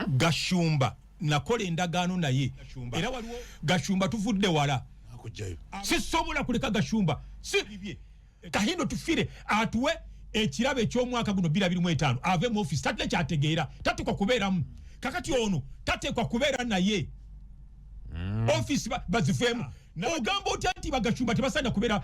Gashumba nakola endagaano naye era waliwo Gashumba tuvudde wala sisobola kuleka Gashumba si Kahindo tufire atuwe ekirabo eky'omwaka guno 2025 ave mu office tatule kyategeera tatukwa kubeeramu kakati ono tatekwa kubeera naye office bazifemu ogamba otya nti Bagashumba tebasana kubeera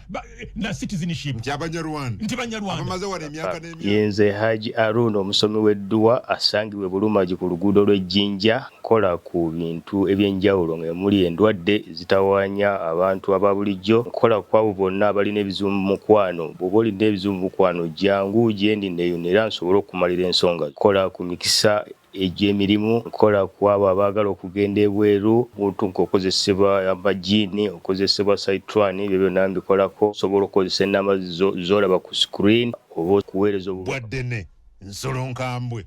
na citizenship nti Abanyarwanda abamaze wala emyaka n'emyaka. Yenze Haji Arun omusomi w'edduwa asangibwe Bulumagi ku luguudo lw'Ejjinja kola ku bintu ebyenjawulo ng'emuli endwadde zitawaanya abantu aba bulijjo kola kwabo bonna abalina ebizibu mu mukwano bw'oba olina ebizibu mu mukwano jangu gyendi neeyonera nsobole okumalira ensonga kola ku mikisa egy'emirimu kola kwabo abaagala okugenda ebweru omuntu okozesebwa amagini okozesebwa Saitran ebyo byonna mbikolako sobola okozesa ennamba zolaba ku screen oba okuweereza bwaddene nsolo nkambwe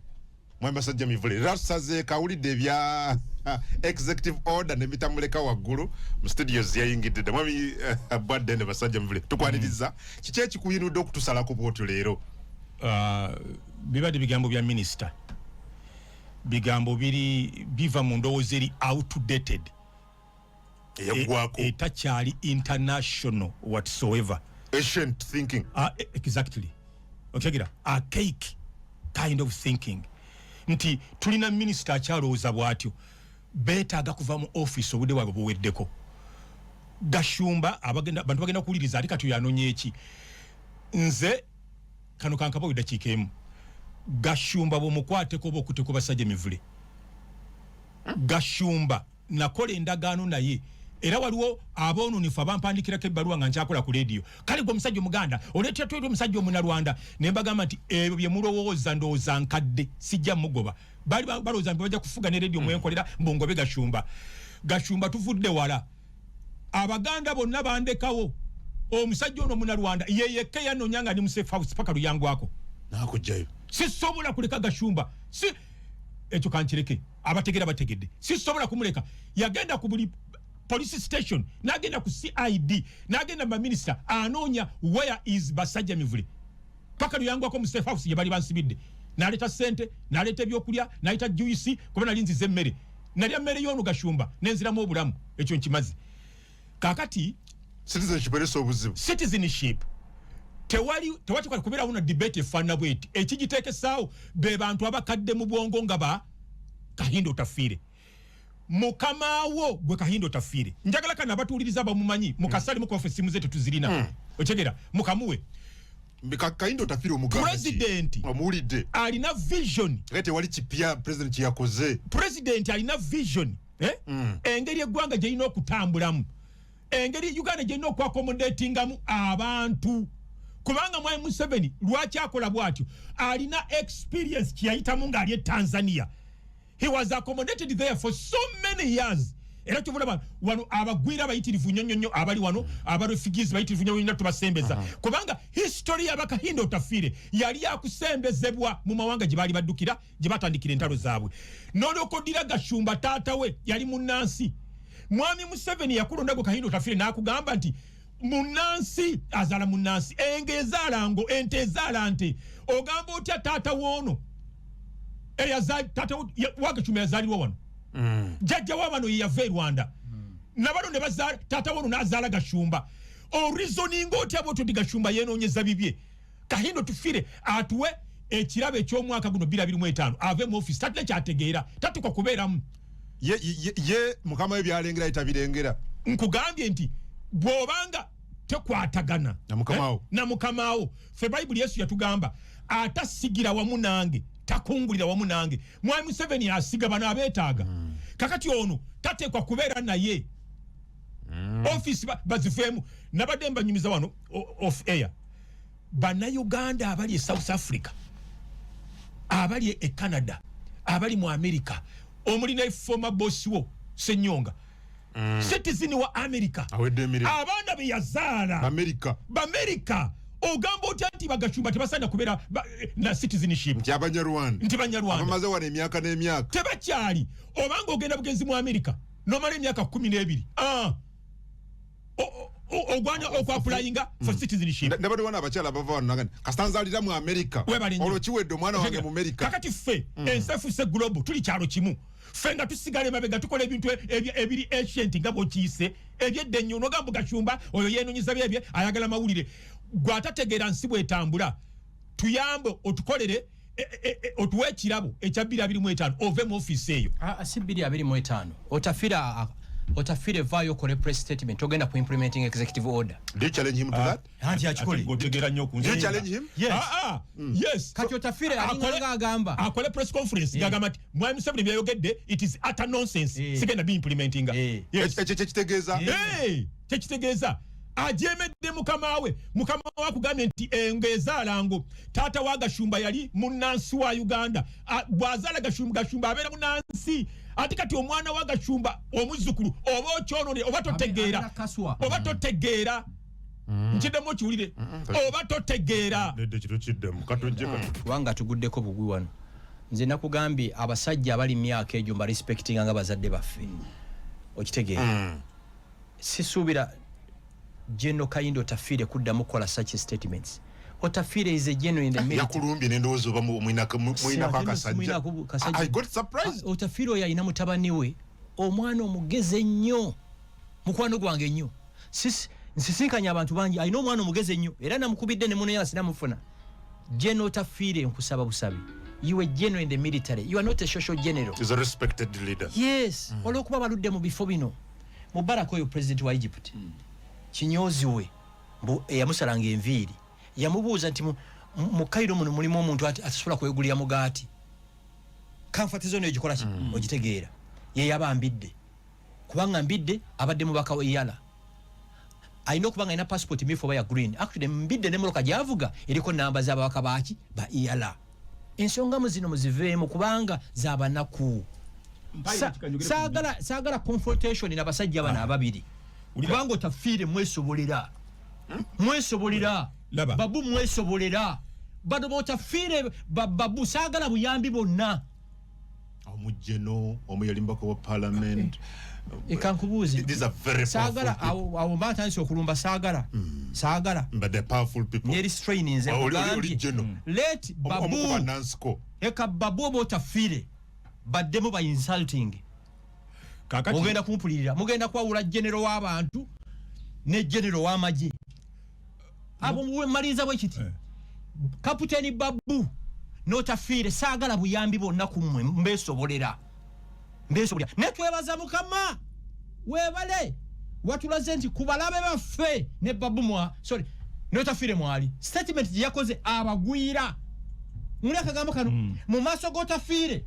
mwami Basajja Mivule rasaze kawulidde bya executive order ne bitamuleka waggulu mu studios yayingidde mwami bwaddene Basajja Mivule tukwaniriza kiki ekikuyinudde okutusala ku bwotu leero bibadde bigambo bya minister bigambo biva mu ndowooza eri outdated etakyali international whatsoever ancient thinking exactly otegeera archaic kind of thinking nti tulina minister akyalowooza bw'atyo beetaaga kuva mu office obudde bwabwe buweddeko Gashumba bantu bagenda kuwuliriza ati kati yanonye eki nze kano kankabawo eddakiika emu Gashumba bw'omukwateko oba okuteko Basajja Mivule Gashumba nakola endagaano naye era waliwo aboonunifu abampandikirako ebbaluwa nga nkyakola ku leediyo kale gwe omusajja omuganda oleetera tweri omusajja omunnalwanda ne mbagamba nti ebyo bye mulowooza ndowooza nkadde sijja mugoba baali balowooza mbe bajja kufuga ne leediyo mwenkolera mbongobe Gashumba tuvudde wala abaganda bonna bandekawo omusajja ono omunnalwanda yeyekka yanoonya nga ndi mu safe house paka luyangwako nakujjayo sisobola kuleka Gashumba si ekyo kankireke abategera bategedde sisobola kumuleka yagenda ku buli police station nagenda ku CID nagenda ba minister anoonya where is Basajja Mivule paka luyangwako mu safe house yebali bansibidde naleta sente naleta ebyokulya naleta juice kuba nalinzize emmere nalya mmere y'onu Gashumba nenziramu obulamu ekyo nkimazi kakati citizenship tewali kubera una debate efana bweti ekigiteekesaawo be bantu abakadde mu bwongo nga ba Kahindo Tafiire mukamaawo gwe Kahindo Tafiire njagala kana abatuuliriza bamumanyi mukasali mu office muzetu tuzirina okegera mukamuwe Kahindo Tafiire omuganda president omuwulidde alina vision kati wali kipya president yakoze president alina vision engeri eggwanga gyerina okutambulamu engeri Uganda gyerina okwaccommodatingamu abantu kubanga mwami Museveni lwaki akola bwatyo alina experience kyayitamu ng'ali Tanzania he was accommodated there for so many years era kyovula wano abagwira bayitirivu nyonyonyo abali wano abarefugees bayitirivu nyonyonyo tubasembeza kubanga history y'Abakahindo Tafiire yali yakusembezebwa mu mawanga gye bali baddukira gye batandikira entalo zaabwe n'olokodira Gashumba taata we yali munnansi mwami Museveni yakulonda go Kahindo Tafiire n'akugamba nti munansi azala munansi enge ezalango ente ezalante ogamba otya taata wono eyazali taata Wagashumba yazalirwa wano jajja wabano yava e Rwanda nabano ne bazala taata wono n'azaala Gashumba orizoninga otya bwotyo ndi Gashumba yenoonyeza bibye Kahindo Tafiire atuwe ekirabo eky'omwaka guno 2025 ave mu office tatule kyategeera tatukwa kubeeramu ye mukama we byalengera itabirengera nkugambye nti bw'obanga tekwatagana na mukamaawo fe Bayibuli Yesu yatugamba atasigira wamu nange takungulira wamu nange mwami Museveni asiga bano abeetaaga kakati ono tatekwa kubeera naye office bazifeemu nabadde mbanyumiza wano off air bannayuganda abali e South Africa abali e Canada abali mu America omulina former boss wo Senyonga citizen wa America abaana be yazaala America ogamba otya nti Bagashumba tebasana kubeera na citizenship nti Abanyarwanda abamaze wala emyaka n'emyaka tebakyali obanga ogenda bugenzi mu America nomala emyaka 12 ogwanya okwapulayinga for citizenship. Ndabadde wana abakyala bava wano nagani kastanzalira mu America olwo kiwedde omwana wange mu America kakati ffe ensafu se global tuli kyalo kimu ffe nga tusigale mabega tukola ebintu ebiri ancient nga bw'okiyise ebyedde ennyo n'ogamba Gashumba oyo yeenonyiza byebye ayagala mawulire gw'atategeera nsi bw'etambula tuyambe otukolere otuwe ekirabo ekya 225 ove mu office eyo si 225 otafire vayo kole press statement ogenda ku implementing executive order. Do you challenge him to that? Anti achikole. Gotegera nnyo ku. Do you challenge him? Yes. Yes. Kati otafire alinga agamba. Akole press conference gagamba ati mwami Museveni byayogedde it is utter nonsense. Sigenda be implementing. Yes. Ekitegeeza. Tekitegeeza. Ajemedde mukama we akugambye nti engezalango taata wa Gashumba yali munnansi wa Uganda bwazala Gashumba abeera munnansi ati kati omwana wa Gashumba omuzzukulu oba okyonone oba totegeera nkiddemu kiwulire oba totegeera kino kiddemu katojjeka wanga tuguddeko bugwi wano nze nakugambye abasajja abali myaka egyo mba respectinga nga bazadde baffe okitegeera sisuubira General Kayindo Tafire kuddamu kola such statements. Otafire is a general in the military. Yakulumbye n'endowooza oba mwina kwakasajja. I got surprised. Otafire oyo alina mutabani we omwana omugezi ennyo mukwano gwange ennyo. Nsisinkanya abantu bangi alina omwana omugezi ennyo era namukubidde ne muno yasina mufuna. General Tafire nkusaba busabi. You are general in the military. You are not a social general. He's a respected leader. Yes. Olwokuba baludde mu bifo bino. Mubarak oyo president wa Egypt. Kinyozi we yamusalanga enviiri yamubuuza nti mu Cairo muno mulimu omuntu atasobola kwegulira mugaati comfort zone egikola ki ogitegeera ye yabambidde kubanga mbidde abadde mubaka we yala ayina okubanga ina passport mifu oba ya green actually mbidde ne moloka gyavuga eriko namba z'ababaka baaki ba yala ensonga muzino muziveemu kubanga zabanaku saagala confrontation n'abasajja bana ababiri kubanga Otafire mwesobolera babu mwesobolera bado Otafire babu saagala buyambi bonna omujeno omuyalimbako wa parliament ekankubuuzi these are very saagala awo mbatandise okulumba saagala but they're powerful people ne restraining ze let babu eka babu oba Otafire baddemu ba insulting mugenda kumpulirira mugenda kwawula general w'abantu ne general w'amagye abo maliza bwe kiti kaputeni Babu n'Otafire saagala buyambi bonna ku mmwe mbeesobolera ne twebaza mukama weebale watulaze nti ku balabe baffe ne Babu n'Otafire mwali statement gye yakoze abagwira muli akagambo kano mu maaso g'Otafire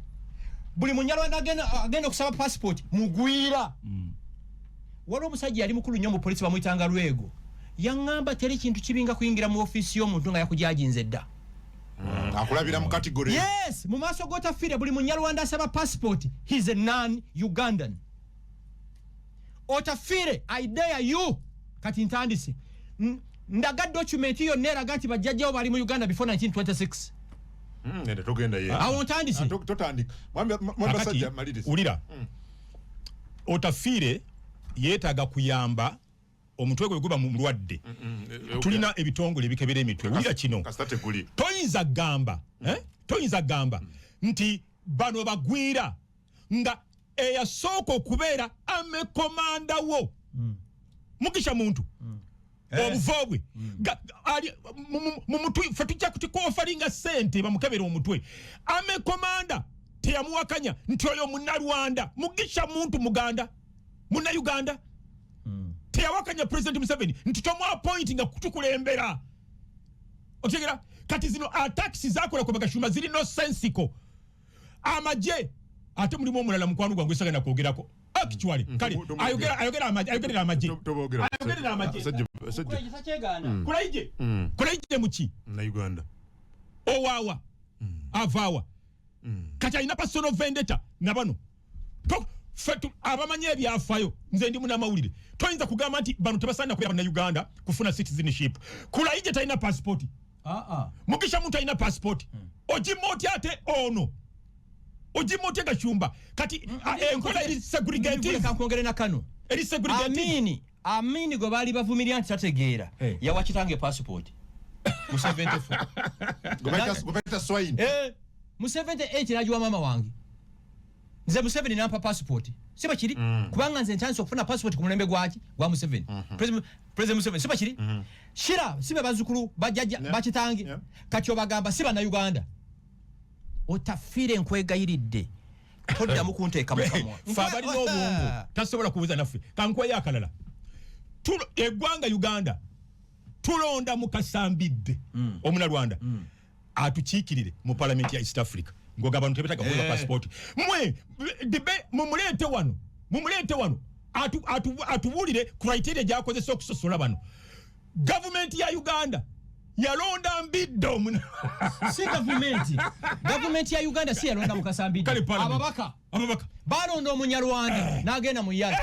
buli munyalwanda agenda okusaba passport mugwira waliwo omusajja yali mukulu nnyo mu polisi bamuyitanga Lwego yaŋŋamba teri kintu kibinga kuyingira mu office y'omuntu nga yakujajinze dda akulabira mu category yes mu maaso g'Otafire buli munyalwanda asaba passport he's a non-Ugandan Otafire I dare you kati ntandise ndaga document yonna eraga nti bajjajjawo bali mu Uganda before 1926 nende togenda ye awotandise totandika mwamba sajja maliriza ulira Otafire yeetaga kuyamba omutwe gwe guba mu mulwadde tulina ebitongole ebikebera emitwe ulira kino toyinza gamba nti bano bagwira nga eyasooka okubeera amekomanda wo mugisha muntu obuvobwe fe tujja kutikofalinga sente bamukebera omutwe amekomanda teyamuwakanya nti oyo munnalwanda mugisha muntu muganda munna Uganda teyawakanya President Museveni nti tomwapointi nga kutukulembera otegera kati zino attacks zakola kwa Gashumba ziri no sensico amagye ate mulimu omulala mukwano gwange sagana kwogerako actually kali ayogera amagye kulaije muki na Uganda owawa avawa kati alina personal vendetta nabano fetu abamanye ebyafayo nze ndi muna mawulire toyinza kugamba nti bano tebasaana kuyamba na Uganda kufuna citizenship kulaije talina passport mugisha muntu alina passport ojimoti ate ono ojimoti Gashumba kati enkola eri segregative kankongere na kano eri segregative amini Amini go bali bavumirya nti tategeera yawa kitange passport mu 74 gobeta swine mu 78 najwa mama wange nze mu 7 nampa passport siba kiri kubanga nze ntanso okufuna passport ku mulembe gwaki gwa mu 7 president mu 7 siba kiri shira sibe bazukulu bajjaja bakitange kati obagamba siba na Uganda otafire nkwegayiridde todda mukunteeka mukamwa fabali n'obwongo tasobola kubuza naffe kankwe yakalala tulo eggwanga Uganda tulonda mu kasambidde omuna Rwanda atukiikirire mu parliament ya East Africa ngoga abantu tebetaka kuba passport mwe mumulete wano atubulire criteria gyakozesa okusosola bano government ya Uganda yalonda mbidde omuna si government ya Uganda si yalonda mukasambidde ababaka balonda omunyarwanda n'agenda mu yali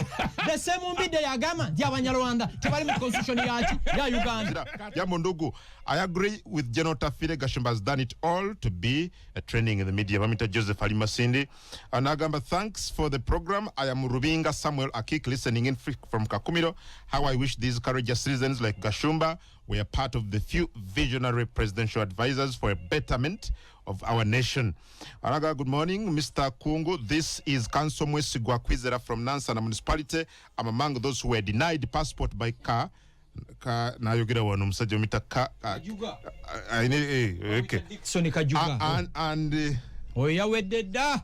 bese mu mbidde yagamba nti abanyarwanda tebali mu constitution ya Uganda. Jambo ndugu, I agree with General Tafire. Gashumba has done it all to be a training in the media. Mamita Joseph Alimasindi anagamba, thanks for the program. I am Rubinga Samuel Akik listening in from Kakumiro. How I wish these courageous citizens like Gashumba were part of the few visionary presidential advisors for a betterment of our nation. Anaga, good morning, Mr. Kungu. This is Council Mwesigwa Kwizera from Nansana Municipality. I'm among those who were denied passport by car. Na yogera wano musajja omita Kajuga. Okay. Dickson Kajuga. And oya wedda.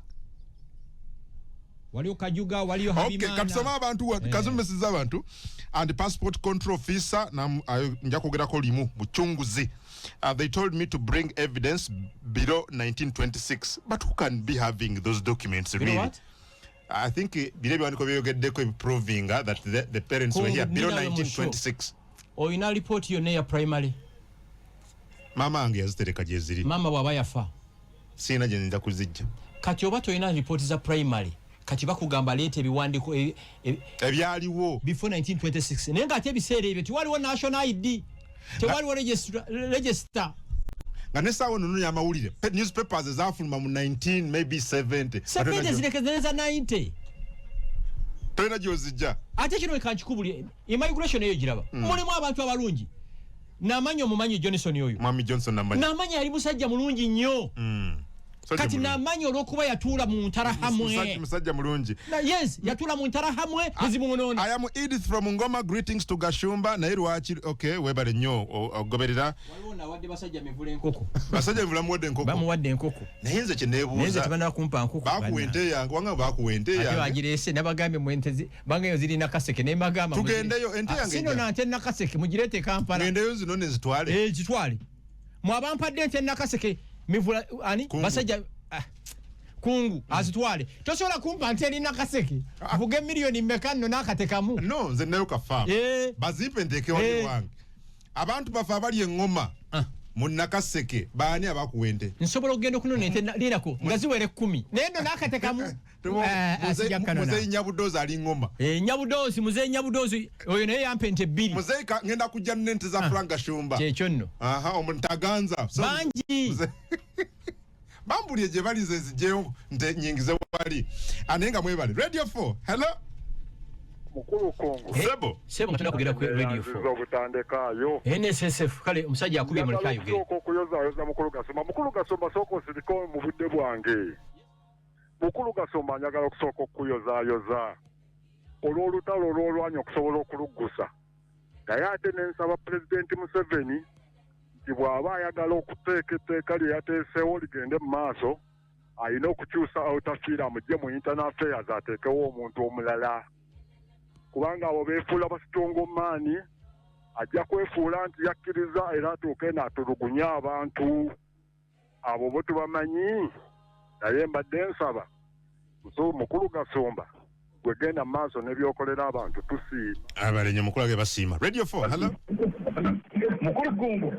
Waliyo Kajuga, waliyo Habimana. Okay, katusoma abantu kazumesiza abantu and passport control officer na nja kogera ko limu buchunguzi. They told me to bring evidence below 1926, but who can be having those documents really? What? I think bilebi waniko byogeddeko proving that the parents were here below 1926. O ina report yone ya primary. Mama ange yazitereka jeziri. Mama baba yafa. Sina je nda kuzijja. Kati obato ina report za primary. Kati bakugamba lete biwandiko ebyaliwo before 1926. Nenga ate biseere ebyo tiwaliwo national ID. Tiwaliwo register. Nganesa nunu ya mawulire newspapers zafuluma mu 19 maybe 70 70 zirekezeza 90 tena jozija ate kino kanchikubuli immigration eyo giraba mulimu abantu abalungi namanyo mumanyi Johnson yoyo Mami Johnson namanyi ali musajja mulungi nnyo kati namanyi olwokuba yatuula mu ntara hamwe musajja mulungi yes yatuula mu ntara hamwe ezimunona. I am Edith from Ngoma. Greetings to Gashumba na irwachi. Okay, webale nnyo ogoberera waliwo nawadde basajja mivule enkoko basajja mivula muwadde enkoko bamuwadde enkoko nayenze kyenebuuza neze tebana kumpa nkoko bakuwente yange wanga bakuwente yange ate bagirese nabagambe mwentezi bangeyo ziri nakaseke ne magama tugendeyo ente yange sino na ante nakaseke mugirete Kampala tugendeyo zino ne zitwale kitwale mwabampadde ente nakaseke mivula ani basajja kungu azitwale tosobola kumpa nti eri nakaseke vuge milioni mmeka nno nakatekamu no nze nayo kafa bazipe ndeke wange abantu bafa abali engoma mu nakaseke baani abakuwende nsobola okugenda okunona ente lirako nga ziwere 10 nendo nakatekamu muzeyi nyabudozi ali ngoma nyabudozi muzeyi nyabudozi oyo naye yampa ente 2 muzeyi ngenda kujja nente za Frank Gashumba kyekyo nno omuntu aganza bangi bambulye gye bali ze zijeyo nte nyingize wali anenga mwebale Radio 4 hello mukulu Kongo sebo nataka kugera ku Radio 4 obutandekayo NSSF kale omusajja akubye mu kayo ge soko kuyoza mukulu gasoma soko siliko mu budde bwange mukulu gasoma nyagala okusooka okuyoza olw'olutalo olw'olwanya okusobola okulugusa naye ate nensaba Pulezidenti Museveni nti bw'aba ayagala okuteeka etteeka lye yateesewo ligende mu maaso alina okukyusa Outafiire amugye mu internal affairs ateekewo omuntu omulala kubanga abo beefuula basitongommaani ajja kwefuula nti yakkiriza era atuuke n'atulugunya abantu abo bo tubamanyi naye mbadde nsaba mukulu Gasumba gwegenda mu maaso n'ebyokolera abantu tusiima abalenye mukulu age basiima Radio 4 hello mukulu Kungu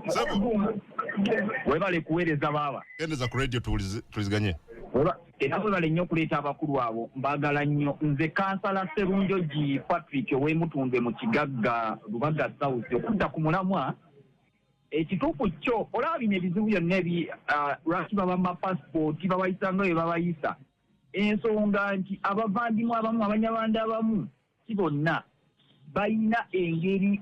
webale kuweereza baba endeza ku radio tuliziganye era webale nnyo okuleeta abakulu abo mbagala nnyo nze kansala Serunjogi Patrick ow'emutunde mu kigagga Lubaga South okudda ku mulamwa ekituufu kyo olaba bino ebizibu byonna lwaki baba mapasipooti babayisanga bwe babayisa ensonga nti abavandimwe abamu abanyabanda abamu si bonna bayina engeri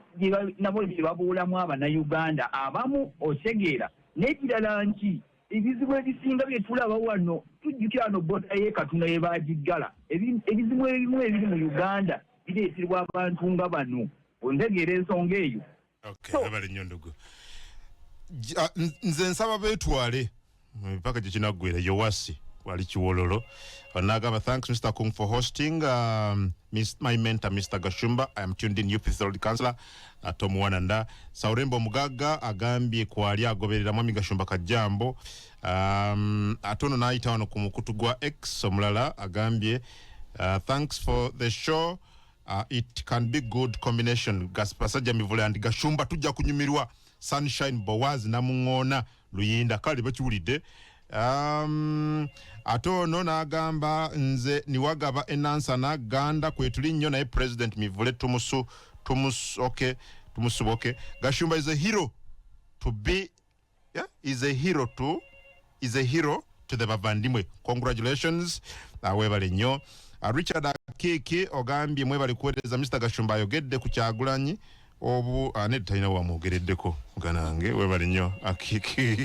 nabo gye babuulamu Abannayuganda abamu otegeera n'ekirala nti ebizibu ebisinga bye tulaba wano tujjukira wano boda ye Katonda ye baagiggala ebizibu ebimu ebiri mu Uganda bireeterwa abantu nga bano ontegeera ensonga eyo. Abali nnyo ndugu nze nsaba beetwale mpaka gye kinaggwera Yowasi wali Kiwololo Nagaba. Thanks Mr. Kung for hosting. My mentor Mr. Gashumba, I am tuned in Youth Authority Councillor Tom Wananda. Saurembo Mugaga agambye kwali agoberera mwami Gashumba Kajambo. Atono naita wano ku mukutu gwa X omulala agambye thanks for the show. It can be good combination. Gaspasajja Mivule and Gashumba tujja kunyumirwa Sunshine Boaz na Mungona Luyinda kali bakiwulidde. Atono n'agamba nze niwagaba enansa n'aganda kwetuli nnyo naye President Mivule tumusuboke. Gashumba is a hero to be, is a hero to the bavandimwe. Congratulations. Webale nnyo. Richard Akiki ogambye mwebale kuweereza Mr. Gashumba ayogedde ku Kyagulanyi obu netalina wamwogereddeko muganange webale nnyo Akiki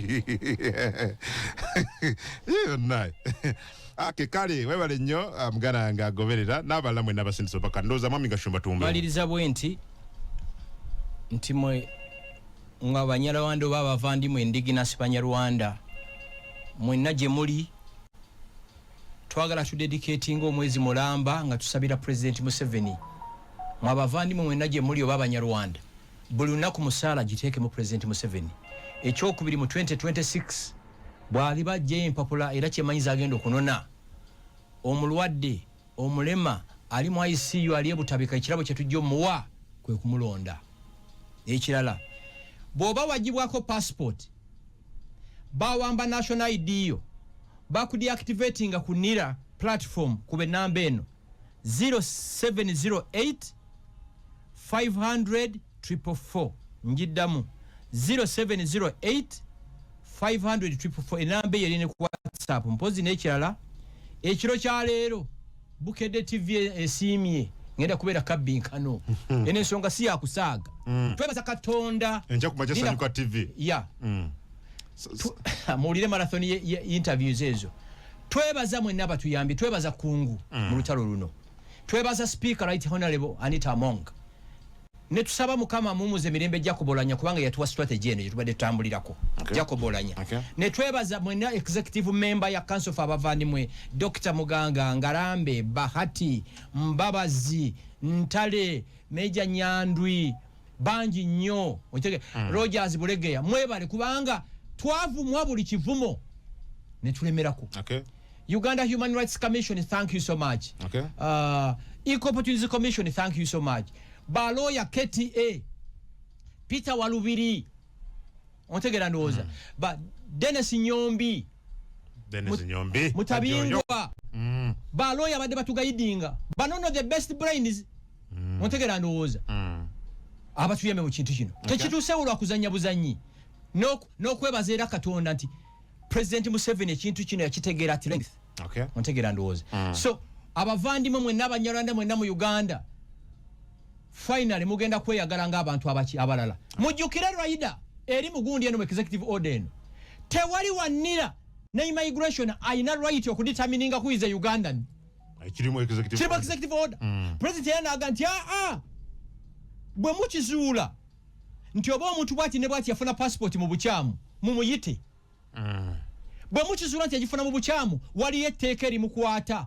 naye kale webale nnyo muganange agoberera n'abalamwe n'abasindise paka ndooza mwami Gashumba tumbe maliriza bwe nti mwe nga Banyarwanda oba abavandimwe Indigenous Banyarwanda mwenna gye muli twagala tudedicating omwezi mulamba nga tusabira President Museveni mwabavandimwe mwenna gye muli oba Abanyarwanda buli lunaku musaala giteeke mu President Museveni ekyokubiri mu 2026 bwali bajja empapula era kyemanyiza agenda okunona omulwadde omulema ali mu ICU ali ebutabika ekirabo kye tujja omuwa kwe kumulonda. Ekirala bw'oba wagibwako passport bawamba national ID yo bakudeactivatinga ku NIRA platform kube namba eno 0708 500 444 njiddamu 0708 500 444 enamba eyo erine ku WhatsApp mpozi n'ekirala ekiro kya leero Bukedde TV esiimye ngenda kubeera kabbinkano ene ensonga si yakusaaga twebaza Katonda enja kumaja Sanyuka TV muwulire marathon interviews ezo twebaza mwenna batuyambye twebaza kungu mu lutalo luno twebaza speaker right honorable Anita Among ne tusaba mukama mumuze mirembe Jacobolanya kubanga yatuwa strategy eno tubadde tambulirako Jacobolanya ne twebaza mwenna executive member ya Council of Abavandimwe Dr. Muganga Ngarambe Bahati Mbabazi Ntale Meja Nyandwi banji nnyo Rogers Bulegeya mwebale kubanga twavumwa buli kivumo ne tulemerako. Uganda Human Rights Commission, thank you so much. Equal Opportunities Commission, thank you so much. Baloya KTA Peter Walubiri ontegera ndoza but Dennis Nyombi mutabingwa baloya badde batugayidinga banono the best brains ontegera ndoza abatuyeme mu kintu kino tekituseulwa kuzanya buzanyi no kwebaza era Katonda nti President Museveni ekintu kino yakitegeera at length ontegera ndoza so abavandimwe mwenna Abanyarwanda mwenna mu Uganda finally mugenda kweyagala nga abantu abalala mujjukire Raida eri mugundi eno executive order eno tewali wanira ne immigration ayina right okudetermininga who is a Ugandan kirimu executive order president yana aganti bwe mukizuula nti oba omuntu bwati ne bwati yafuna passport mu bukyamu mumuyite bwe mukizuula nti yagifuna mu bukyamu wali etteeka erimukwata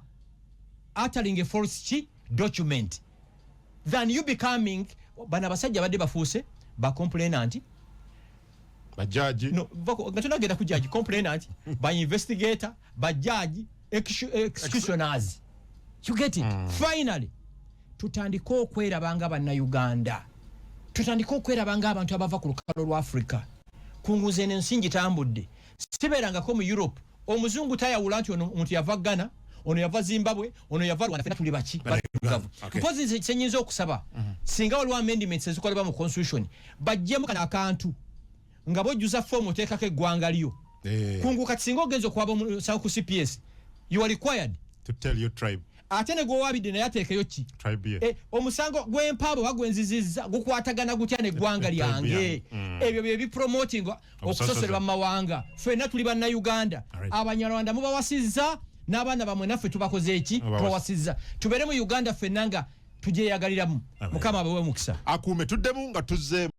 uttering a false document than you becoming bana basajja badde bafuuse ba complainant bajaji no gatona genda ku judge complainant by investigator by judge executioners you get it finally tutandika okwerabanga banna Uganda tutandika okwerabanga abantu abava ku lukalo lwa Africa kunguze n'ensingi tambudde siberangako mu Europe omuzungu tayawula nti omuntu yava Ghana ono yava Zimbabwe ono yava Rwanda fena tuli baki mpozi senyinza okusaba singa waliwo amendments ezikolebwa mu constitution bajjemu kana akantu nga bojjuza form oteekako eggwanga lyo kungu kati singa ogenza okwaba ku CPS you are required to tell your tribe ate ne gwowabidde naye ateekeyo ki omusango gw'empaabo bagwenzizizza gukwatagana gutya neggwanga lyange ebyo bye bipromoting okusosolebwa mu mawanga ffenna tuli bannayuganda abanyarwanda mubawasizza n'abaana bamwe naffe tubakoze eki tubawasizza tubeere mu uganda ffenna nga tugyeyagaliramu mukama abawe omukisa akuume tuddemu nga tuzze